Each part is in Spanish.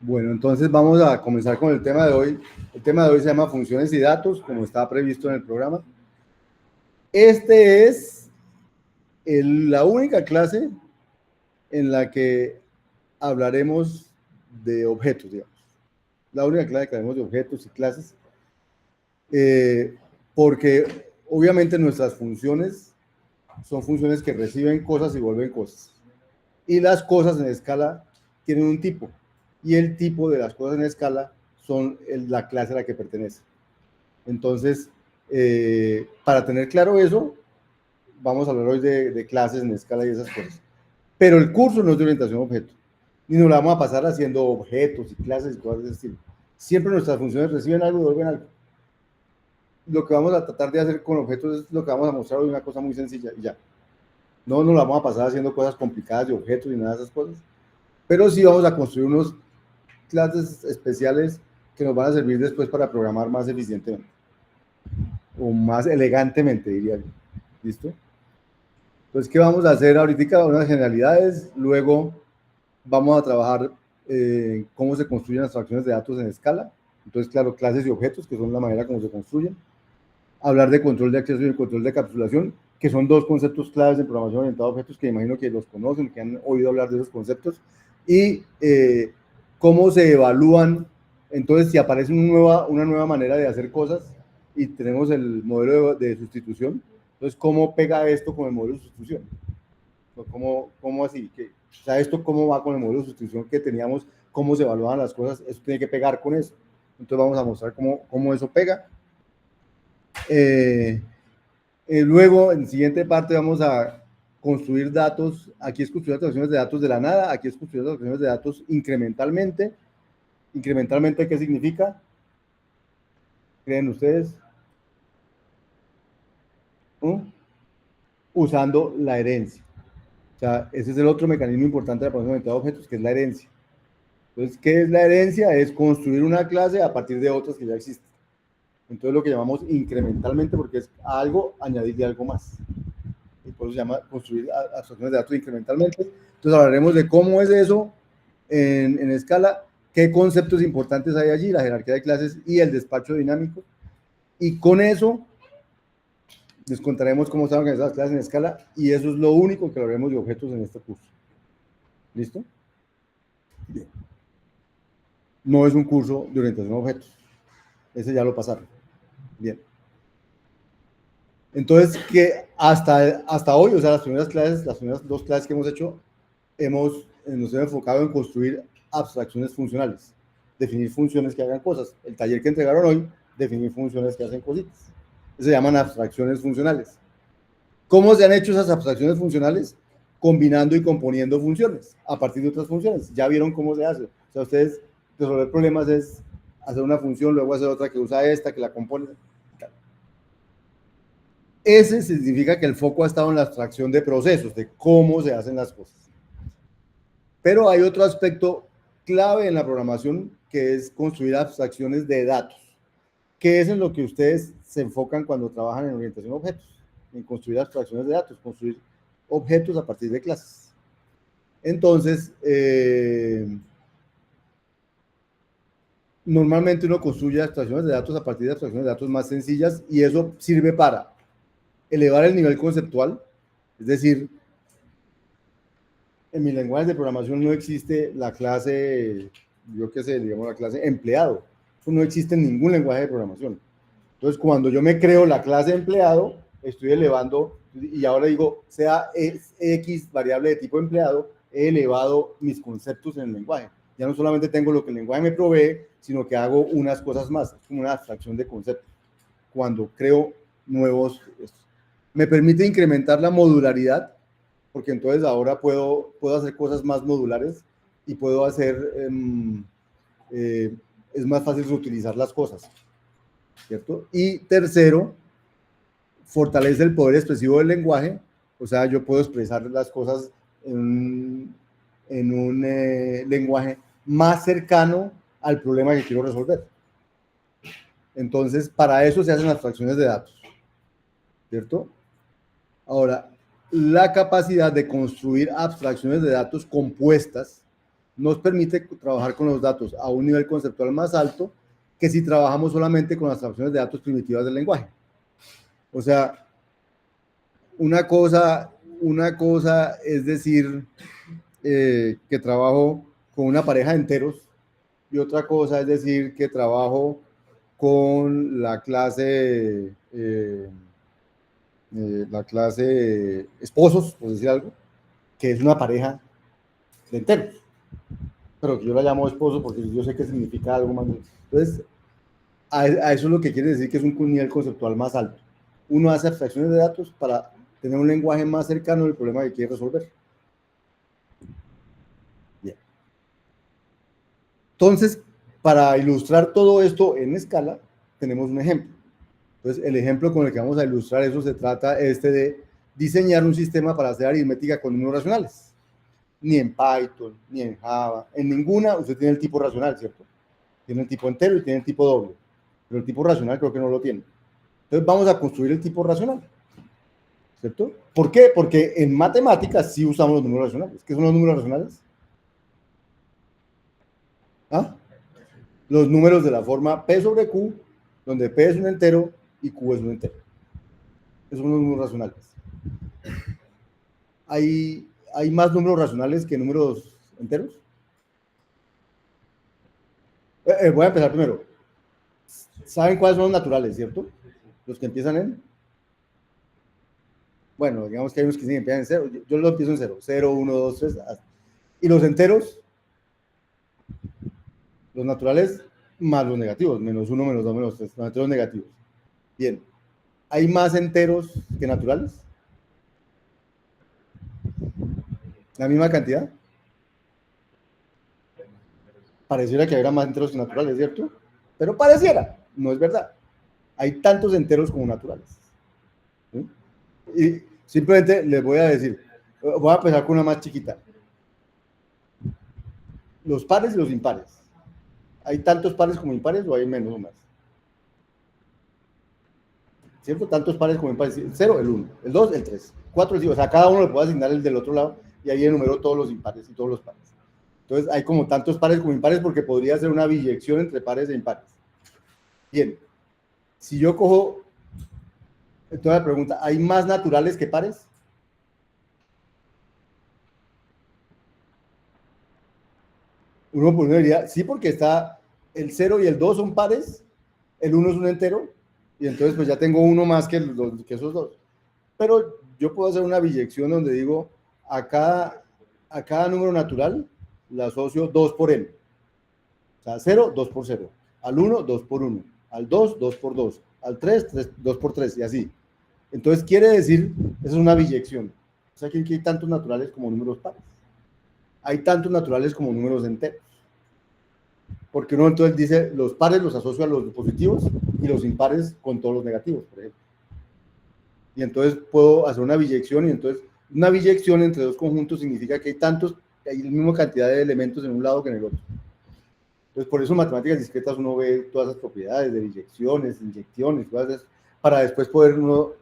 Bueno, entonces vamos a comenzar con el tema de hoy. El tema de hoy se llama funciones y datos, como estaba previsto en el programa. Este es la única clase en la que hablaremos de objetos, digamos. La única clase que hablaremos de objetos y clases, porque obviamente nuestras funciones son funciones que reciben cosas y vuelven cosas. Y las cosas en escala tienen un tipo, y el tipo de las cosas en escala son la clase a la que pertenece. Entonces, para tener claro eso, vamos a hablar hoy de clases en escala y esas cosas. Pero el curso no es de orientación a objetos, ni nos la vamos a pasar haciendo objetos y clases y cosas de ese estilo. Siempre nuestras funciones reciben algo y devuelven algo. Lo que vamos a tratar de hacer con objetos es lo que vamos a mostrar hoy, una cosa muy sencilla y ya. No nos la vamos a pasar haciendo cosas complicadas de objetos y nada de esas cosas, pero sí vamos a construir unos clases especiales que nos van a servir después para programar más eficientemente o más elegantemente, diría yo. ¿Listo? Entonces, ¿qué vamos a hacer ahorita? Unas generalidades, luego vamos a trabajar cómo se construyen abstracciones de datos en escala. Entonces, claro, clases y objetos, que son la manera como se construyen. Hablar de control de acceso y control de capsulación, que son dos conceptos claves en programación orientada a objetos que imagino que los conocen, que han oído hablar de esos conceptos. Y cómo se evalúan. Entonces, si aparece una nueva manera de hacer cosas y tenemos el modelo de sustitución, entonces, ¿cómo pega esto con el modelo de sustitución? ¿Cómo así? O sea, ¿esto cómo va con el modelo de sustitución que teníamos? ¿Cómo se evaluaban las cosas? Eso tiene que pegar con eso. Entonces, vamos a mostrar cómo eso pega. Luego, en la siguiente parte, vamos a construir datos. Aquí es construir transacciones de datos de la nada. Aquí es construir transacciones de datos incrementalmente. ¿Incrementalmente qué significa? ¿Creen ustedes? Usando la herencia. O sea, ese es el otro mecanismo importante de la programación orientada a objetos, que es la herencia. Entonces, ¿qué es la herencia? Es construir una clase a partir de otras que ya existen. Entonces, lo que llamamos incrementalmente, porque es algo, añadirle algo más. Y por eso se llama construir abstracciones de datos incrementalmente. Entonces, hablaremos de cómo es eso en escala, qué conceptos importantes hay allí, la jerarquía de clases y el despacho dinámico. Y con eso les contaremos cómo están organizadas las clases en escala, y eso es lo único que hablaremos de objetos en este curso. ¿Listo? Bien. No es un curso de orientación a objetos. Ese ya lo pasaron. Bien. Entonces, que hasta hoy, o sea, las primeras dos clases que hemos hecho, nos hemos enfocado en construir abstracciones funcionales, definir funciones que hagan cosas. El taller que entregaron hoy, definir funciones que hacen cositas. Se llaman abstracciones funcionales. ¿Cómo se han hecho esas abstracciones funcionales? Combinando y componiendo funciones a partir de otras funciones. Ya vieron cómo se hace. O sea, ustedes resolver problemas es hacer una función, luego hacer otra que usa esta, que la compone. Ese significa que el foco ha estado en la abstracción de procesos, de cómo se hacen las cosas. Pero hay otro aspecto clave en la programación, que es construir abstracciones de datos, que es en lo que ustedes se enfocan cuando trabajan en orientación a objetos, en construir abstracciones de datos, construir objetos a partir de clases. Entonces, normalmente uno construye abstracciones de datos a partir de abstracciones de datos más sencillas, y eso sirve para elevar el nivel conceptual, es decir, en mi lenguaje de programación no existe la clase, yo qué sé, digamos la clase empleado. Eso no existe en ningún lenguaje de programación. Entonces, cuando yo me creo la clase empleado, estoy elevando, y ahora digo, sea X variable de tipo empleado, he elevado mis conceptos en el lenguaje. Ya no solamente tengo lo que el lenguaje me provee, sino que hago unas cosas más. Es como una abstracción de conceptos. Cuando creo nuevos, me permite incrementar la modularidad, porque entonces ahora puedo hacer cosas más modulares y puedo hacer, es más fácil reutilizar las cosas, ¿cierto? Y tercero, fortalece el poder expresivo del lenguaje, o sea, yo puedo expresar las cosas en un lenguaje más cercano al problema que quiero resolver. Entonces, para eso se hacen abstracciones de datos, ¿cierto? Ahora, la capacidad de construir abstracciones de datos compuestas nos permite trabajar con los datos a un nivel conceptual más alto que si trabajamos solamente con las abstracciones de datos primitivas del lenguaje. O sea, una cosa es decir que trabajo con una pareja de enteros y otra cosa es decir que trabajo con la clase esposos, por decir algo, que es una pareja de enteros, pero que yo la llamo esposo porque yo sé que significa algo más. Entonces, a eso es lo que quiere decir que es un nivel conceptual más alto. Uno hace abstracciones de datos para tener un lenguaje más cercano al problema que quiere resolver. Bien. Entonces, para ilustrar todo esto en escala, tenemos un ejemplo. Entonces, el ejemplo con el que vamos a ilustrar eso se trata de diseñar un sistema para hacer aritmética con números racionales. Ni en Python, ni en Java, en ninguna usted tiene el tipo racional, ¿cierto? Tiene el tipo entero y tiene el tipo doble, pero el tipo racional creo que no lo tiene. Entonces vamos a construir el tipo racional, ¿cierto? ¿Por qué? Porque en matemáticas sí usamos los números racionales. ¿Qué son los números racionales? ¿Ah? Los números de la forma P sobre Q, donde P es un entero y Q es un entero. Esos son los números racionales. ¿Hay más números racionales que números enteros? Voy a empezar primero. ¿Saben cuáles son los naturales, cierto? Los que empiezan en... Bueno, digamos que hay unos que empiezan en 0. Yo los empiezo en 0. 0, 1, 2, 3. ¿Y los enteros? Los naturales más los negativos. Menos 1, menos 2, menos 3. Los enteros negativos. Bien. ¿Hay más enteros que naturales? ¿La misma cantidad? Pareciera que habrá más enteros que naturales, ¿cierto? Pero pareciera. No es verdad. Hay tantos enteros como naturales. ¿Sí? Y simplemente les voy a decir, voy a empezar con una más chiquita. Los pares y los impares. ¿Hay tantos pares como impares o hay menos o más? ¿Cierto? Tantos pares como impares. El 0, el 1, el 2, el 3, 4, el 5. O sea, cada uno le puede asignar el del otro lado y ahí enumero todos los impares y todos los pares. Entonces, hay como tantos pares como impares porque podría ser una biyección entre pares e impares. Bien. Si yo cojo, entonces la pregunta, ¿hay más naturales que pares? Uno por uno diría, sí, porque está el 0 y el 2 son pares, el 1 es un entero, y entonces pues ya tengo uno más que esos dos. Pero yo puedo hacer una biyección donde digo, a cada número natural le asocio 2 por n. O sea, 0, 2 por 0. Al 1, 2 por 1. Al 2, 2 por 2. Al 3, 2 por 3, y así. Entonces quiere decir, eso es una biyección. O sea, que hay tantos naturales como números pares. Hay tantos naturales como números enteros. Porque uno entonces dice, los pares los asocio a los positivos y los impares con todos los negativos, por ejemplo. Y entonces puedo hacer una biyección, y entonces una biyección entre dos conjuntos significa que hay la misma cantidad de elementos en un lado que en el otro. Entonces, por eso en matemáticas discretas uno ve todas esas propiedades de biyecciones, inyecciones, para después poder uno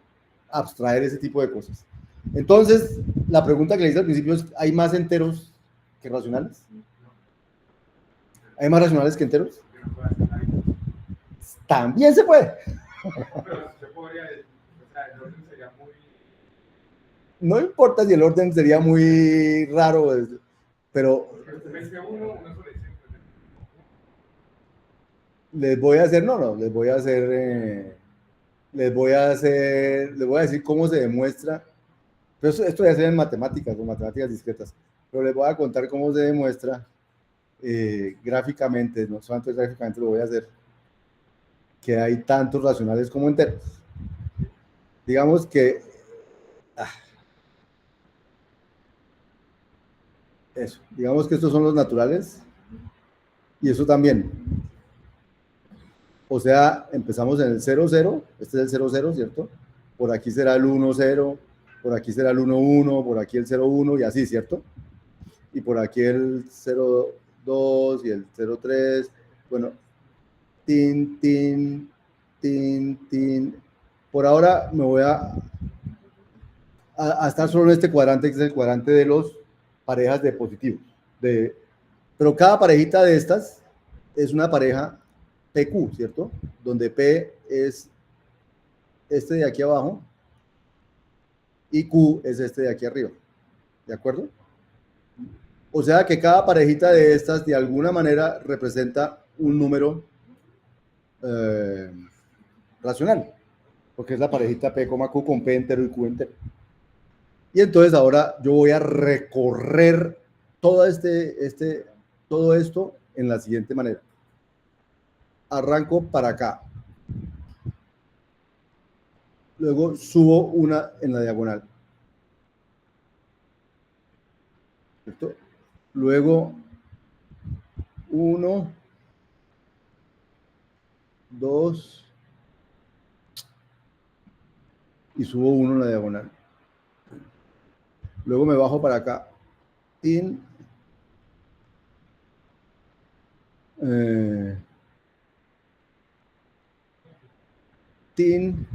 abstraer ese tipo de cosas. Entonces, la pregunta que le hice al principio es, ¿hay más enteros que racionales? ¿Hay más racionales que enteros? También se puede. Pero se podría decir, o sea, el orden sería muy... No importa si el orden sería muy raro, pero les voy a hacer, les voy a decir cómo se demuestra. Pero esto ya sería en matemáticas o matemáticas discretas, pero les voy a contar cómo se demuestra gráficamente, no solamente gráficamente lo voy a hacer, que hay tantos racionales como enteros. Digamos que digamos que estos son los naturales y eso también. O sea, empezamos en el 0, 0, este es el 0, 0, ¿cierto? Por aquí será el 1, 0, por aquí será el 1, 1, por aquí el 0, 1 y así, ¿cierto? Y por aquí el 0, 2 y el 0, 3. Bueno, tin, tin, tin, tin. Por ahora me voy a estar solo en este cuadrante, que es el cuadrante de los parejas de positivos, de Pero cada parejita de estas es una pareja PQ, ¿cierto? Donde P es este de aquí abajo y Q es este de aquí arriba. ¿De acuerdo? O sea que cada parejita de estas de alguna manera representa un número racional, porque es la parejita P, Q con P entero y Q entero. Y entonces ahora yo voy a recorrer todo todo esto en la siguiente manera. Arranco para acá. Luego subo una en la diagonal. ¿Cierto? Luego 1, 2 y subo 1 en la diagonal. Luego me bajo para acá. Tin. Tin.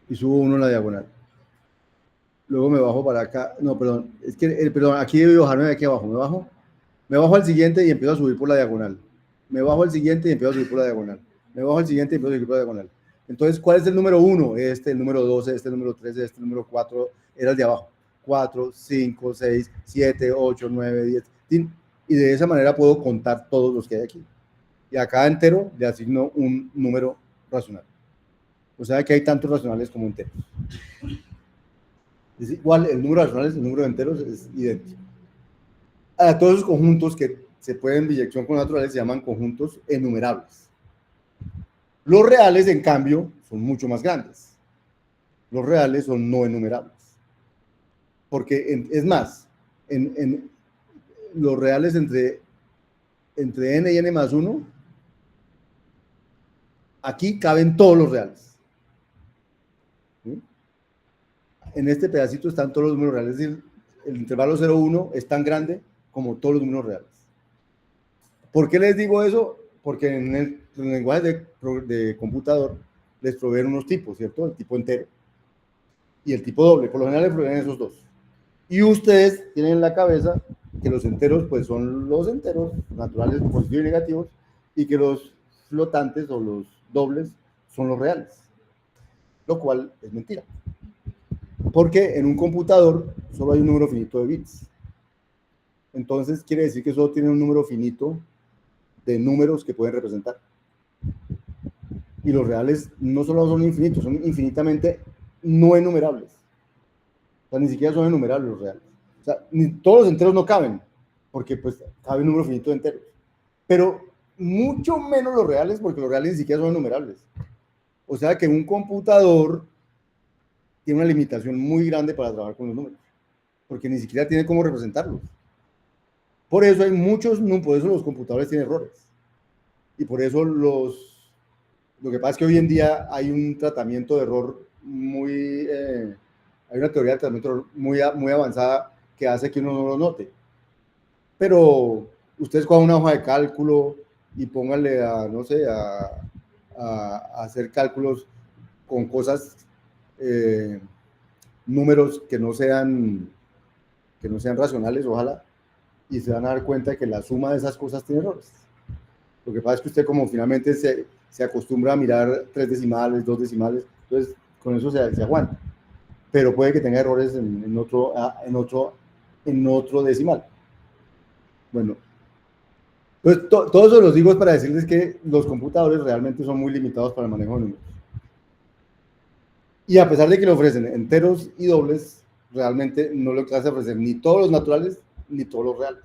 Y subo 1 en la diagonal. Luego me bajo para acá. No, perdón. Es que, perdón, aquí debo bajarme de aquí abajo. Me bajo al siguiente y empiezo a subir por la diagonal. Me bajo al siguiente y empiezo a subir por la diagonal. Me bajo al siguiente y empiezo a subir por la diagonal. Entonces, ¿cuál es el número 1? El número 2, el número 3, el número 4, era el de abajo. 4, 5, 6, 7, 8, 9, 10. Y de esa manera puedo contar todos los que hay aquí. Y a cada entero le asigno un número racional. O sea que hay tantos racionales como enteros. Es igual, el número de racionales y el número de enteros es idéntico. A todos esos conjuntos que se pueden biyección con naturales se llaman conjuntos enumerables. Los reales, en cambio, son mucho más grandes. Los reales son no enumerables. Porque, es más, en los reales entre n y n más 1, aquí caben todos los reales. ¿Sí? En este pedacito están todos los números reales, es decir, el intervalo 0, 1 es tan grande como todos los números reales. ¿Por qué les digo eso? Porque en el lenguaje de computador les proveen unos tipos, ¿cierto? El tipo entero y el tipo doble. Por lo general les proveen esos dos. Y ustedes tienen en la cabeza que los enteros pues son los enteros naturales positivos y negativos y que los flotantes o los dobles son los reales. Lo cual es mentira. Porque en un computador solo hay un número finito de bits. Entonces quiere decir que solo tiene un número finito de números que pueden representar. Y los reales no solo son infinitos, son infinitamente no enumerables. O sea, ni siquiera son enumerables los reales. O sea, todos los enteros no caben, porque pues cabe un número finito de enteros. Pero mucho menos los reales, porque los reales ni siquiera son enumerables. O sea que un computador tiene una limitación muy grande para trabajar con los números, porque ni siquiera tiene cómo representarlos. Por eso hay por eso los computadores tienen errores. Y por eso lo que pasa es que hoy en día hay un tratamiento de error hay una teoría de tratamiento de error muy avanzada que hace que uno no lo note. Pero ustedes cojan una hoja de cálculo y pónganle no sé, a hacer cálculos con cosas, números que no sean racionales, ojalá, y se van a dar cuenta de que la suma de esas cosas tiene errores. Lo que pasa es que usted como finalmente se acostumbra a mirar 3 decimales, 2 decimales, entonces con eso se aguanta. Pero puede que tenga errores en otro decimal. Bueno, pues todo eso los digo para decirles que los computadores realmente son muy limitados para el manejo de números. Y a pesar de que le ofrecen enteros y dobles, realmente no le hace ofrecer ni todos los naturales ni todos los reales.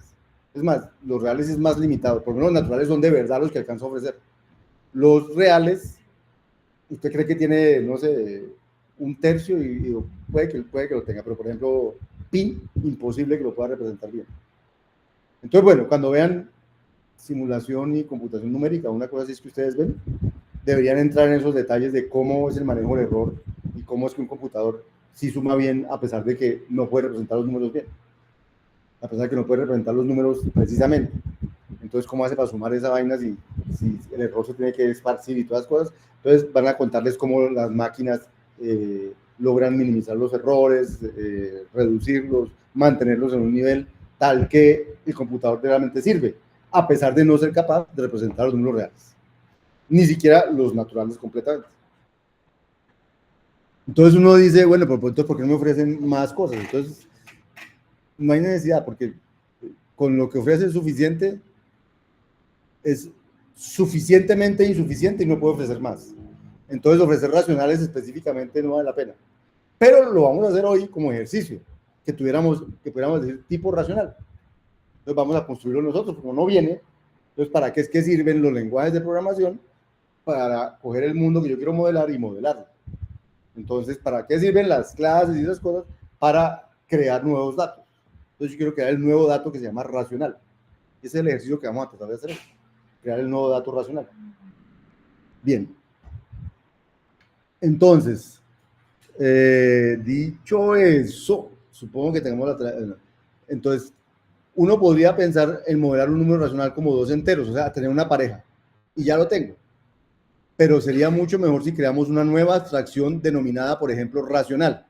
Es más, los reales es más limitado, porque los naturales son de verdad los que alcanza a ofrecer. Los reales, usted cree que tiene, no sé, un tercio y puede que lo tenga, pero por ejemplo, pi, imposible que lo pueda representar bien. Entonces, bueno, cuando vean simulación y computación numérica, una cosa así es que ustedes ven, deberían entrar en esos detalles de cómo es el manejo del error y cómo es que un computador sí suma bien a pesar de que no puede representar los números bien. A pesar de que no puede representar los números precisamente. Entonces, ¿cómo hace para sumar esa vaina si el error se tiene que esparcir y todas las cosas? Entonces, van a contarles cómo las máquinas logran minimizar los errores, reducirlos, mantenerlos en un nivel tal que el computador realmente sirve. a pesar de no ser capaz de representar los números reales, ni siquiera los naturales completamente. Entonces uno dice, bueno, pero entonces, ¿por qué no me ofrecen más cosas? Entonces, no hay necesidad, porque con lo que ofrece es suficientemente insuficiente y no puede ofrecer más. Entonces, ofrecer racionales específicamente no vale la pena. Pero lo vamos a hacer hoy como ejercicio, que pudiéramos decir tipo racional. Entonces, vamos a construirlo nosotros, como no viene. Entonces, ¿para qué es que sirven los lenguajes de programación? Para coger el mundo que yo quiero modelar y modelarlo. Entonces, ¿para qué sirven las clases y esas cosas? Para crear nuevos datos. Entonces, yo quiero crear el nuevo dato que se llama racional. Ese es el ejercicio que vamos a tratar de hacer. Crear el nuevo dato racional. Bien. Entonces, dicho eso, supongo que tenemos entonces, uno podría pensar en modelar un número racional como dos enteros, o sea, tener una pareja. Y ya lo tengo. Pero sería mucho mejor si creamos una nueva abstracción denominada, por ejemplo, racional,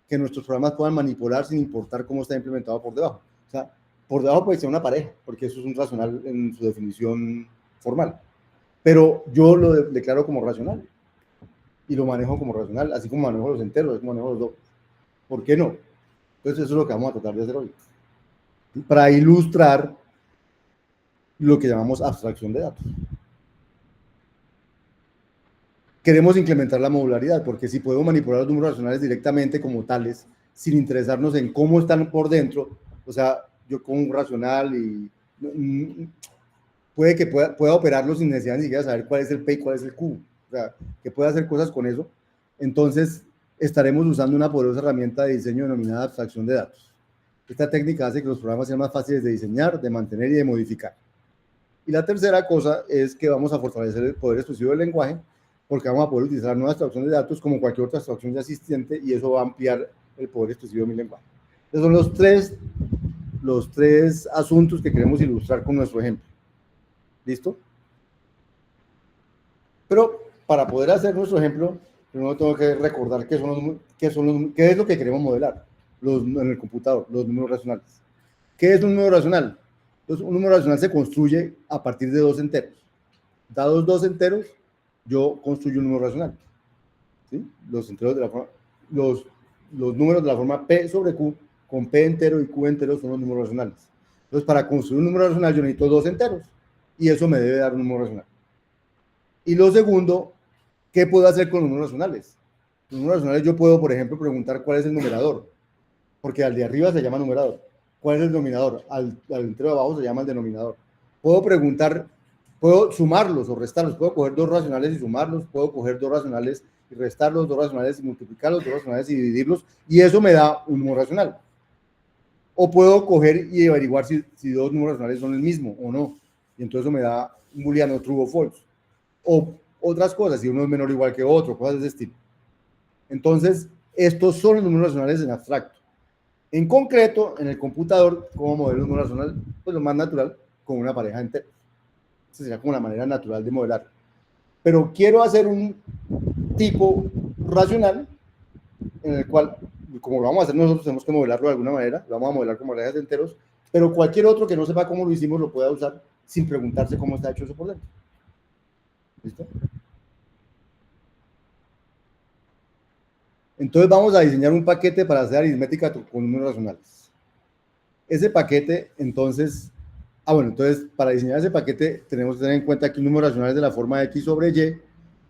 que nuestros programas puedan manipular sin importar cómo está implementado por debajo. O sea, por debajo puede ser una pareja, porque eso es un racional en su definición formal. Pero yo lo declaro como racional y lo manejo como racional, así como manejo los enteros, así como manejo los dobles. ¿Por qué no? Entonces eso es lo que vamos a tratar de hacer hoy. Para ilustrar lo que llamamos abstracción de datos. Queremos implementar la modularidad, porque si podemos manipular los números racionales directamente como tales, sin interesarnos en cómo están por dentro, o sea, yo con un racional y puede que pueda operarlo sin necesidad ni siquiera saber cuál es el P y cuál es el Q, o sea, que pueda hacer cosas con eso, entonces estaremos usando una poderosa herramienta de diseño denominada abstracción de datos. Esta técnica hace que los programas sean más fáciles de diseñar, de mantener y de modificar. Y la tercera cosa es que vamos a fortalecer el poder expresivo del lenguaje, porque vamos a poder utilizar nuevas abstracciones de datos como cualquier otra abstracción ya existente, y eso va a ampliar el poder expresivo de mi lenguaje. Esos son los tres asuntos que queremos ilustrar con nuestro ejemplo. ¿Listo? Pero para poder hacer nuestro ejemplo, primero tengo que recordar qué es lo que queremos modelar en el computador, los números racionales. ¿Qué es un número racional? Entonces, un número racional se construye a partir de dos enteros. Dados dos enteros, yo construyo un número racional. ¿Sí? Los números de la forma P sobre Q, con P entero y Q entero son los números racionales. Entonces, para construir un número racional, yo necesito dos enteros, y eso me debe dar un número racional. Y lo segundo, ¿qué puedo hacer con los números racionales? Los números racionales yo puedo, por ejemplo, preguntar cuál es el numerador, porque al de arriba se llama numerador. ¿Cuál es el denominador? Al entero de abajo se llama el denominador. Puedo preguntar, puedo sumarlos o restarlos, puedo coger dos racionales y sumarlos, puedo coger dos racionales y restarlos, dos racionales y multiplicarlos, dos racionales y dividirlos, y eso me da un número racional. O puedo coger y averiguar si dos números racionales son el mismo o no, y entonces eso me da un booleano true o false. O otras cosas, si uno es menor o igual que otro, cosas de ese estilo. Entonces, estos son los números racionales en abstracto. En concreto, en el computador, como modelo de número racional, pues lo más natural, con una pareja entera. Esa sería como la manera natural de modelar. Pero quiero hacer un tipo racional en el cual, como lo vamos a hacer nosotros, tenemos que modelarlo de alguna manera, lo vamos a modelar como parejas de enteros, pero cualquier otro que no sepa cómo lo hicimos lo pueda usar sin preguntarse cómo está hecho eso por dentro. ¿Listo? Entonces vamos a diseñar un paquete para hacer aritmética con números racionales. Ese paquete, entonces, entonces para diseñar ese paquete tenemos que tener en cuenta que un número racional es de la forma x sobre y,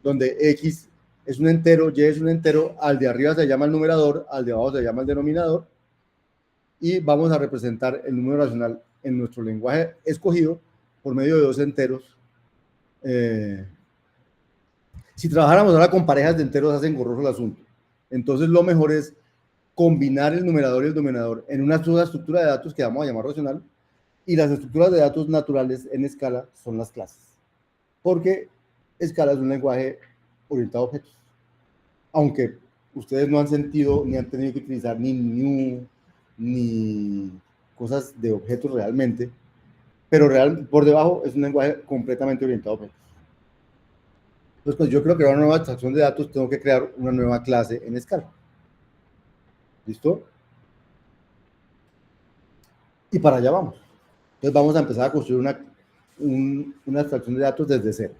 donde x es un entero, y es un entero, al de arriba se llama el numerador, al de abajo se llama el denominador, y vamos a representar el número racional en nuestro lenguaje escogido por medio de dos enteros. Si trabajáramos ahora con parejas de enteros, hace engorroso el asunto. Entonces lo mejor es combinar el numerador y el denominador en una sola estructura de datos que vamos a llamar racional, y las estructuras de datos naturales en Scala son las clases, porque Scala es un lenguaje orientado a objetos, aunque ustedes no han sentido ni han tenido que utilizar ni new ni cosas de objetos realmente, pero por debajo es un lenguaje completamente orientado a objetos. Entonces, pues yo creo que para una nueva abstracción de datos tengo que crear una nueva clase en Scala. ¿Listo? Y para allá vamos. Entonces vamos a empezar a construir una abstracción de datos desde cero.